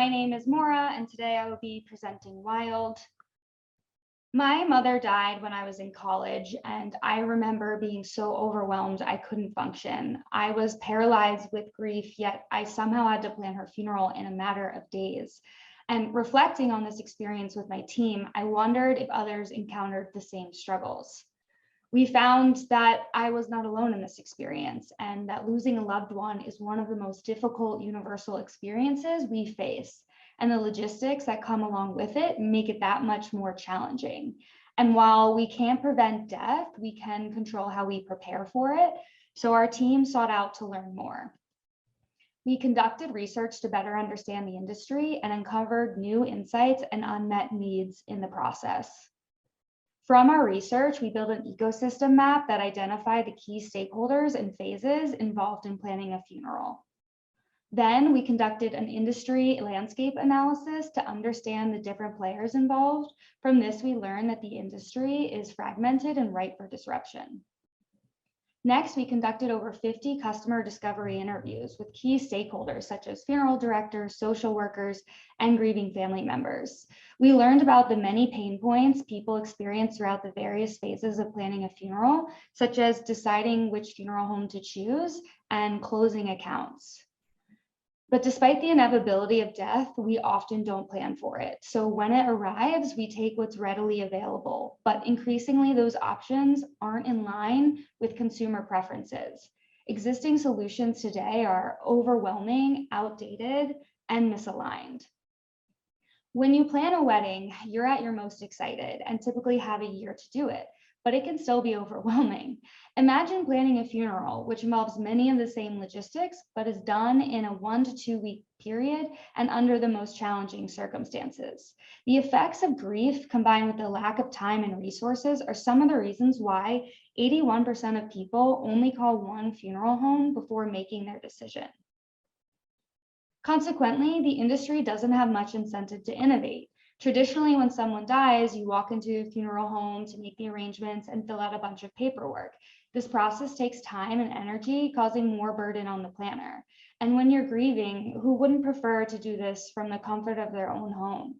My name is Maura, and today I will be presenting Wild. My mother died when I was in college, and I remember being so overwhelmed I couldn't function. I was paralyzed with grief, yet I somehow had to plan her funeral in a matter of days. And reflecting on this experience with my team, I wondered if others encountered the same struggles. We found that I was not alone in this experience, and that losing a loved one is one of the most difficult universal experiences we face. And the logistics that come along with it make it that much more challenging. And while we can't prevent death, we can control how we prepare for it. So our team sought out to learn more. We conducted research to better understand the industry and uncovered new insights and unmet needs in the process. From our research, we built an ecosystem map that identified the key stakeholders and phases involved in planning a funeral. Then we conducted an industry landscape analysis to understand the different players involved. From this, we learned that the industry is fragmented and ripe for disruption. Next, we conducted over 50 customer discovery interviews with key stakeholders such as funeral directors, social workers, and grieving family members. We learned about the many pain points people experience throughout the various phases of planning a funeral, such as deciding which funeral home to choose and closing accounts. But despite the inevitability of death, we often don't plan for it. So when it arrives, we take what's readily available, but increasingly those options aren't in line with consumer preferences. Existing solutions today are overwhelming, outdated, and misaligned. When you plan a wedding, you're at your most excited and typically have a year to do it, but it can still be overwhelming. Imagine planning a funeral, which involves many of the same logistics, but is done in a 1 to 2 week period and under the most challenging circumstances. The effects of grief combined with the lack of time and resources are some of the reasons why 81% of people only call one funeral home before making their decision. Consequently, the industry doesn't have much incentive to innovate. Traditionally, when someone dies, you walk into a funeral home to make the arrangements and fill out a bunch of paperwork. This process takes time and energy, causing more burden on the planner. And when you're grieving, who wouldn't prefer to do this from the comfort of their own home?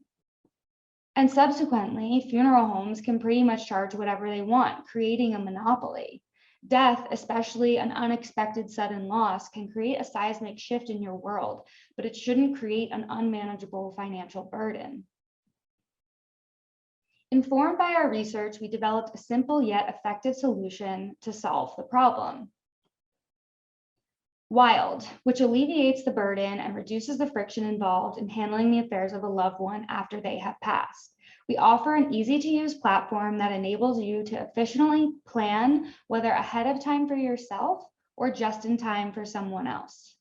And subsequently, funeral homes can pretty much charge whatever they want, creating a monopoly. Death, especially an unexpected sudden loss, can create a seismic shift in your world, but it shouldn't create an unmanageable financial burden. Informed by our research, we developed a simple yet effective solution to solve the problem. Wild, which alleviates the burden and reduces the friction involved in handling the affairs of a loved one after they have passed. We offer an easy-to-use platform that enables you to efficiently plan, whether ahead of time for yourself or just in time for someone else.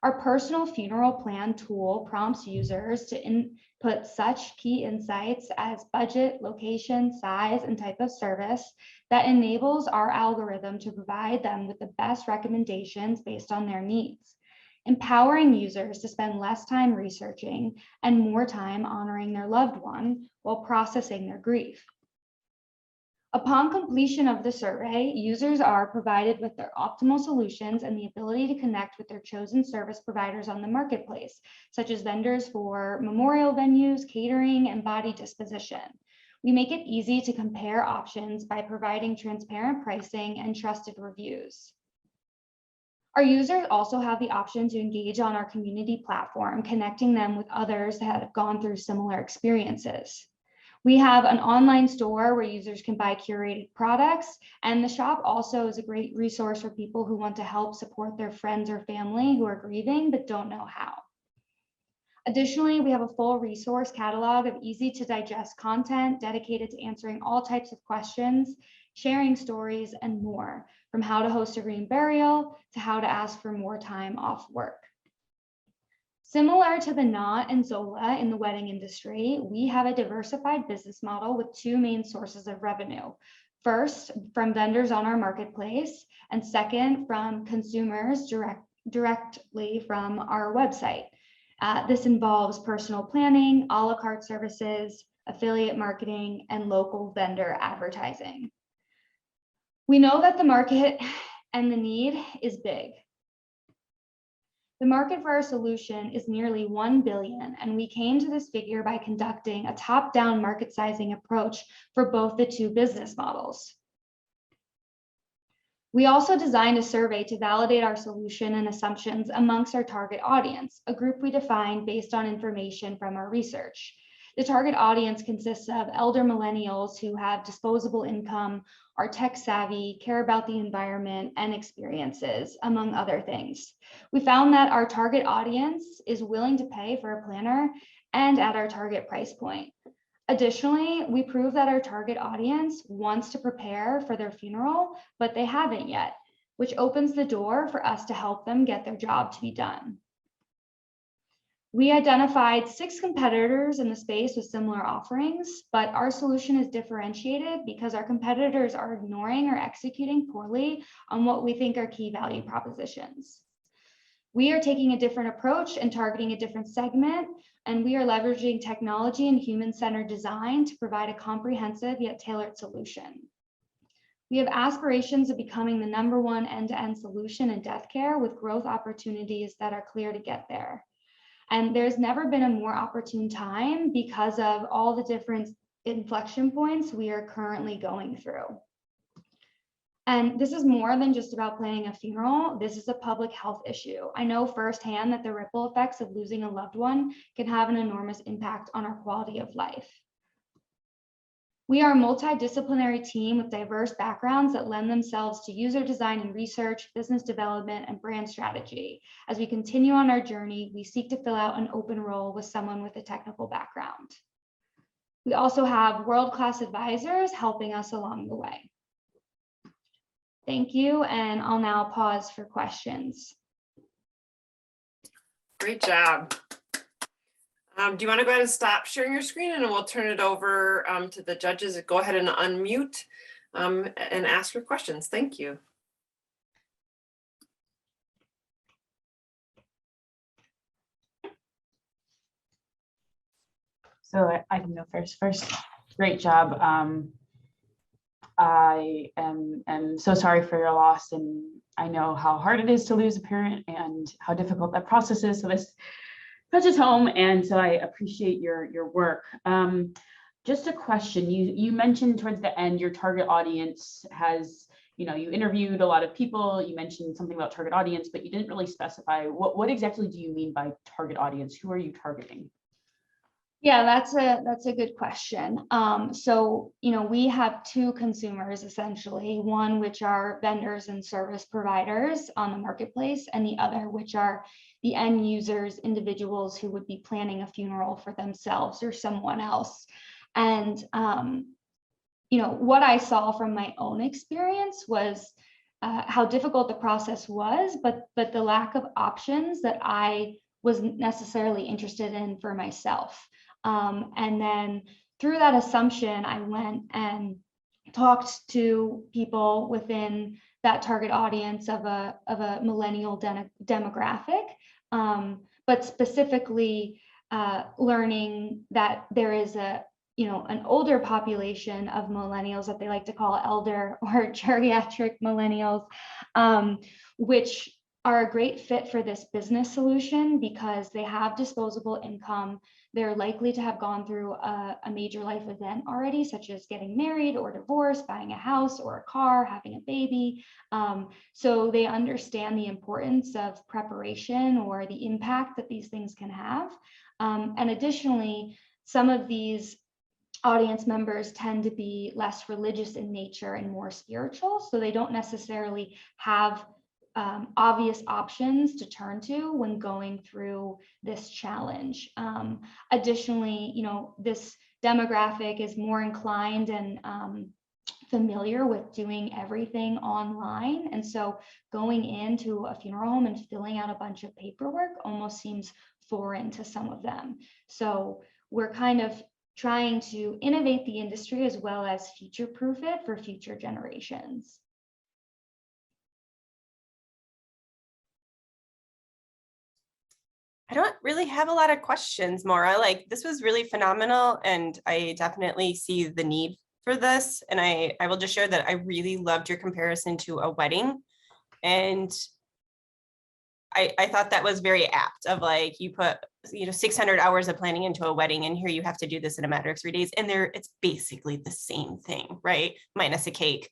Our personal funeral plan tool prompts users to input such key insights as budget, location, size, and type of service that enables our algorithm to provide them with the best recommendations based on their needs, empowering users to spend less time researching and more time honoring their loved one while processing their grief. Upon completion of the survey, users are provided with their optimal solutions and the ability to connect with their chosen service providers on the marketplace, such as vendors for memorial venues, catering, and body disposition. We make it easy to compare options by providing transparent pricing and trusted reviews. Our users also have the option to engage on our community platform, connecting them with others that have gone through similar experiences. We have an online store where users can buy curated products, and the shop also is a great resource for people who want to help support their friends or family who are grieving but don't know how. Additionally, we have a full resource catalog of easy to digest content dedicated to answering all types of questions, sharing stories, and more, from how to host a green burial to how to ask for more time off work. Similar to the Knot and Zola in the wedding industry, we have a diversified business model with two main sources of revenue. First, from vendors on our marketplace, and second, from consumers directly from our website. This involves personal planning, a la carte services, affiliate marketing, and local vendor advertising. We know that the market and the need is big. The market for our solution is nearly 1 billion, and we came to this figure by conducting a top-down market sizing approach for both the two business models. We also designed a survey to validate our solution and assumptions amongst our target audience, a group we defined based on information from our research. The target audience consists of elder millennials who have disposable income, are tech savvy, care about the environment and experiences, among other things. We found that our target audience is willing to pay for a planner and at our target price point. Additionally, we proved that our target audience wants to prepare for their funeral, but they haven't yet, which opens the door for us to help them get their job to be done. We identified 6 competitors in the space with similar offerings, but our solution is differentiated because our competitors are ignoring or executing poorly on what we think are key value propositions. We are taking a different approach and targeting a different segment, and we are leveraging technology and human-centered design to provide a comprehensive yet tailored solution. We have aspirations of becoming the #1 end-to-end solution in death care with growth opportunities that are clear to get there. And there's never been a more opportune time because of all the different inflection points we are currently going through. And this is more than just about planning a funeral. This is a public health issue. I know firsthand that the ripple effects of losing a loved one can have an enormous impact on our quality of life. We are a multidisciplinary team with diverse backgrounds that lend themselves to user design and research, business development, and brand strategy. As we continue on our journey, we seek to fill out an open role with someone with a technical background. We also have world-class advisors helping us along the way. Thank you, and I'll now pause for questions. Great job. Do you want to go ahead and stop sharing your screen, and we'll turn it over to the judges. Go ahead and unmute and ask your questions. Thank you. So I can go first. Great job. I am so sorry for your loss, and I know how hard it is to lose a parent and how difficult that process is. So this touches home, and so I appreciate your work. Just a question, you mentioned towards the end your target audience has, you interviewed a lot of people, you mentioned something about target audience, but you didn't really specify what exactly do you mean by target audience? Who are you targeting? Yeah, that's a good question. So, we have 2 consumers essentially, one which are vendors and service providers on the marketplace, and the other which are the end users, individuals who would be planning a funeral for themselves or someone else. And what I saw from my own experience was how difficult the process was, but the lack of options that I wasn't necessarily interested in for myself. And then through that assumption, I went and talked to people within that target audience of a millennial demographic, but specifically learning that there is an older population of millennials that they like to call elder or geriatric millennials, which are a great fit for this business solution because they have disposable income. They're likely to have gone through a major life event already, such as getting married or divorced, buying a house or a car, having a baby. So they understand the importance of preparation or the impact that these things can have. And additionally, some of these audience members tend to be less religious in nature and more spiritual, so they don't necessarily have obvious options to turn to when going through this challenge. Additionally, this demographic is more inclined and familiar with doing everything online. And so going into a funeral home and filling out a bunch of paperwork almost seems foreign to some of them. So we're kind of trying to innovate the industry as well as future-proof it for future generations. I don't really have a lot of questions, Maura. This was really phenomenal, and I definitely see the need for this. And I will just share that I really loved your comparison to a wedding. And I thought that was very apt of like, you put, 600 hours of planning into a wedding, and here you have to do this in a matter of 3 days. And it's basically the same thing, right? Minus a cake.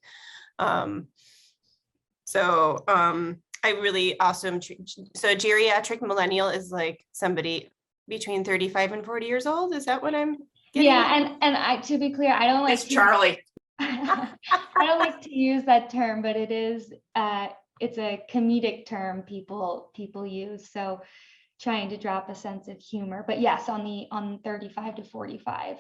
I really awesome. So a geriatric millennial is like somebody between 35 and 40 years old. Is that what I'm getting? Yeah, and to be clear, I don't like It's Charlie. I don't like to use that term, but it is it's a comedic term people use. So trying to drop a sense of humor, but yes, on 35 to 45.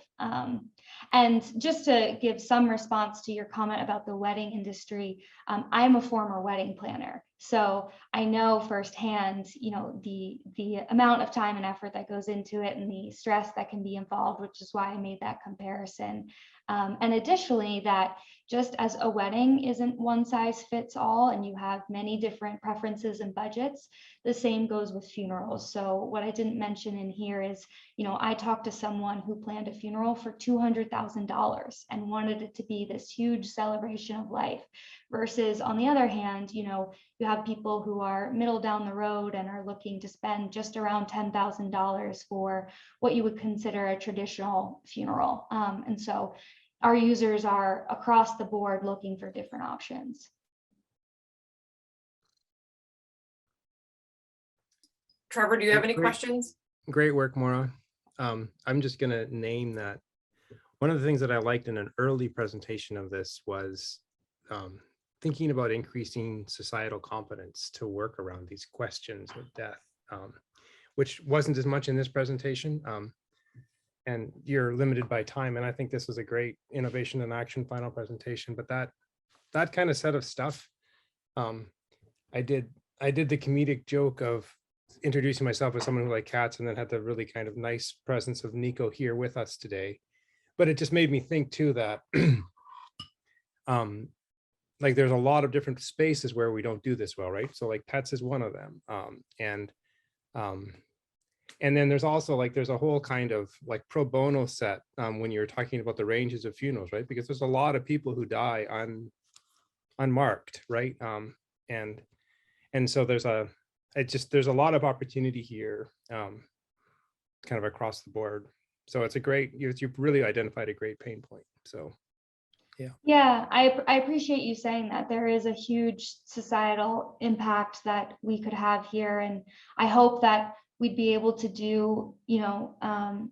And just to give some response to your comment about the wedding industry, I'm a former wedding planner, so I know firsthand, the amount of time and effort that goes into it and the stress that can be involved, which is why I made that comparison. And additionally, that just as a wedding isn't one size fits all, and you have many different preferences and budgets, the same goes with funerals. So what I didn't mention in here is, I talked to someone who planned a funeral for $200,000 and wanted it to be this huge celebration of life, versus on the other hand, you have people who are middle down the road and are looking to spend just around $10,000 for what you would consider a traditional funeral. And so our users are across the board looking for different options. Trevor, do you have any Great. questions? Great work, Maura. I'm just going to name that one of the things that I liked in an early presentation of this was thinking about increasing societal competence to work around these questions of death, which wasn't as much in this presentation. And you're limited by time. And I think this was a great innovation and action final presentation, but that kind of set of stuff, I did the comedic joke of introducing myself as someone who liked cats, and then had the really kind of nice presence of Nico here with us today. But it just made me think too that like there's a lot of different spaces where we don't do this well, right? So like pets is one of them. And then there's also like, there's a whole kind of like pro bono set when you're talking about the ranges of funerals, right? Because there's a lot of people who die unmarked, right? And so there's a lot of opportunity here, kind of across the board. So it's you've really identified a great pain point. So, yeah. Yeah, I appreciate you saying that. There is a huge societal impact that we could have here. And I hope that we'd be able to do,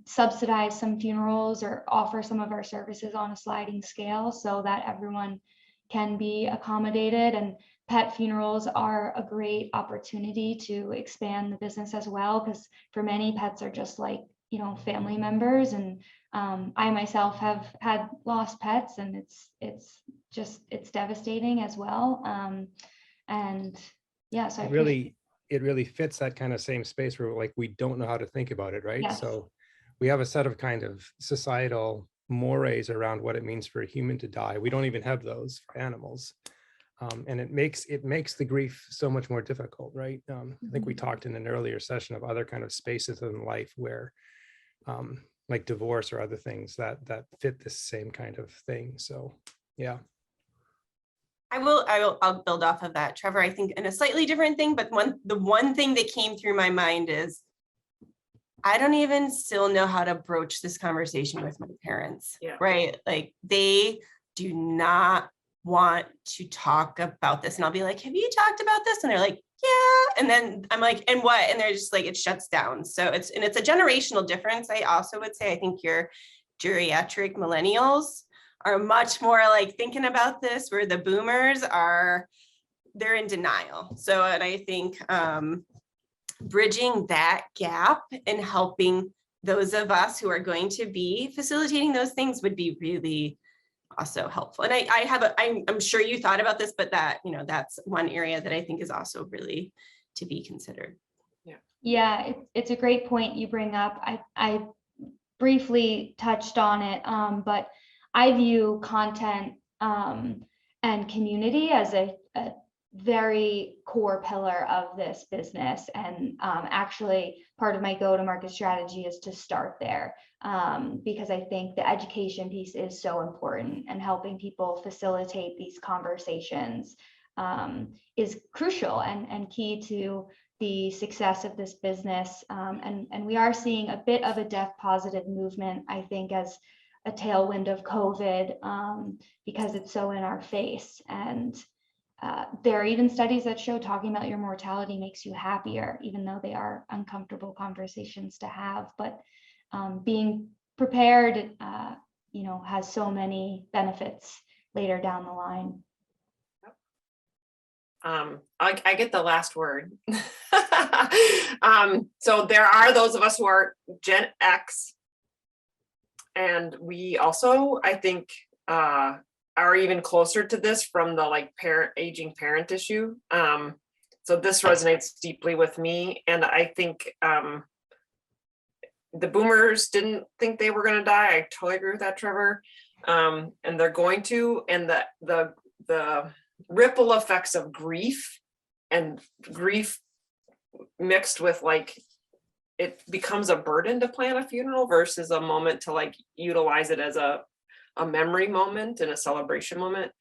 subsidize some funerals or offer some of our services on a sliding scale so that everyone can be accommodated. And pet funerals are a great opportunity to expand the business as well, because for many, pets are just like, family members. And I myself have had lost pets, and it's devastating as well. And yeah, so it really fits that kind of same space where like we don't know how to think about it, right? Yes. So we have a set of kind of societal mores around what it means for a human to die. We don't even have those for animals. And it makes the grief so much more difficult, right? I think we talked in an earlier session of other kind of spaces in life where like divorce or other things that fit this same kind of thing. So yeah. I'll build off of that, Trevor. I think in a slightly different thing, but the one thing that came through my mind is I don't even still know how to broach this conversation with my parents, right? Like they do not want to talk about this. And I'll be like, have you talked about this? And they're like, yeah. And then I'm like, and what? And they're just like, it shuts down. So it's a generational difference. I also would say, I think your geriatric millennials are much more like thinking about this, where the boomers they're in denial. So, and I think bridging that gap and helping those of us who are going to be facilitating those things would be really also helpful. And I'm sure you thought about this, but that's one area that I think is also really to be considered. Yeah, it's a great point you bring up. I briefly touched on it, but I view content and community as a very core pillar of this business. And actually part of my go-to-market strategy is to start there, because I think the education piece is so important, and helping people facilitate these conversations is crucial and key to the success of this business. And we are seeing a bit of a deaf positive movement, I think, as a tailwind of COVID, because it's so in our face. And there are even studies that show talking about your mortality makes you happier, even though they are uncomfortable conversations to have. But being prepared, has so many benefits later down the line. I get the last word. So there are those of us who are Gen X, and we also, I think, are even closer to this from the aging parent issue. So this resonates deeply with me, and I think the boomers didn't think they were going to die. I totally agree with that, Trevor. And they're going to, and the ripple effects of grief, and grief mixed with it becomes a burden to plan a funeral versus a moment to utilize it as a memory moment and a celebration moment.